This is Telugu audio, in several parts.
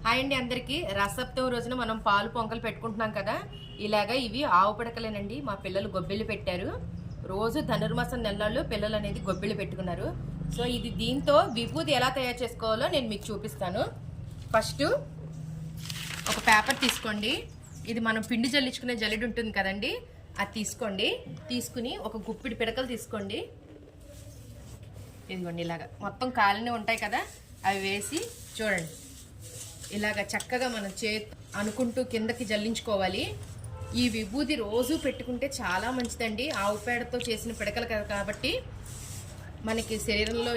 హాయ్ అండి అందరికీ. రసప్తమి రోజున మనం పాలు పొంగలు పెట్టుకుంటున్నాం కదా. ఇలాగా ఇవి ఆవు పిడకలేనండి. మా పిల్లలు గొబ్బిళ్ళు పెట్టారు. రోజు ధనుర్మాసం నెలల్లో పిల్లలు అనేది గొబ్బిళ్ళు పెట్టుకున్నారు. సో ఇది దీంతో విభూది ఎలా తయారు చేసుకోవాలో నేను మీకు చూపిస్తాను. ఫస్ట్ ఒక పేపర్ తీసుకోండి. ఇది మనం పిండి జల్లించుకునే జల్లెడు ఉంటుంది కదండి, అది తీసుకోండి. తీసుకుని ఒక గుప్పిడి పిడకలు తీసుకోండి. ఇదిగోండి ఇలాగా మొత్తం కాలినే ఉంటాయి కదా, అవి వేసి చూడండి. ఇలాగ చక్కగా మనం అనుకుంటూ కిందకి జల్లించుకోవాలి. ఈ విభూది రోజు పెట్టుకుంటే చాలా మంచిదండి. ఆవు పేడతో చేసిన పిడకలు కదా కాబట్టి మనకి శరీరంలో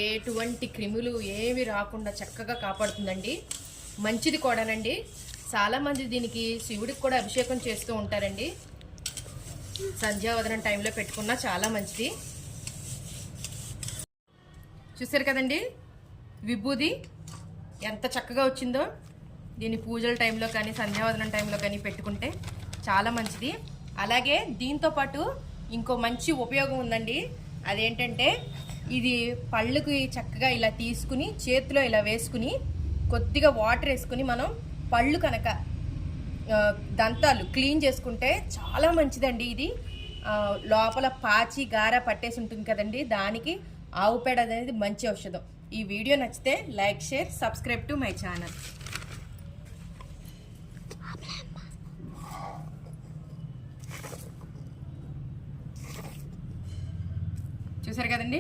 ఎటువంటి క్రిములు ఏవి రాకుండా చక్కగా కాపాడుతుందండి. మంచిది కూడానండి. చాలామంది దీనికి శివుడికి కూడా అభిషేకం చేస్తూ ఉంటారండి. సంధ్యావదనం టైంలో పెట్టుకున్నా చాలా మంచిది. చూసారు కదండి విభూది ఎంత చక్కగా వచ్చిందో. దీన్ని పూజల టైంలో కానీ సంధ్యావదనం టైంలో కానీ పెట్టుకుంటే చాలా మంచిది. అలాగే దీంతో పాటు ఇంకో మంచి ఉపయోగం ఉందండి. అదేంటంటే ఇది పళ్ళుకి చక్కగా ఇలా తీసుకుని చేతిలో ఇలా వేసుకుని కొద్దిగా వాటర్ వేసుకుని మనం పళ్ళు కనుక దంతాలు క్లీన్ చేసుకుంటే చాలా మంచిదండి. ఇది లోపల పాచి గార పట్టేసి ఉంటుంది కదండి, దానికి ఆవు పేడ అనేది మంచి ఔషధం. ఈ వీడియో నచ్చితే like, share, subscribe to my channel. చూసారు కదండి.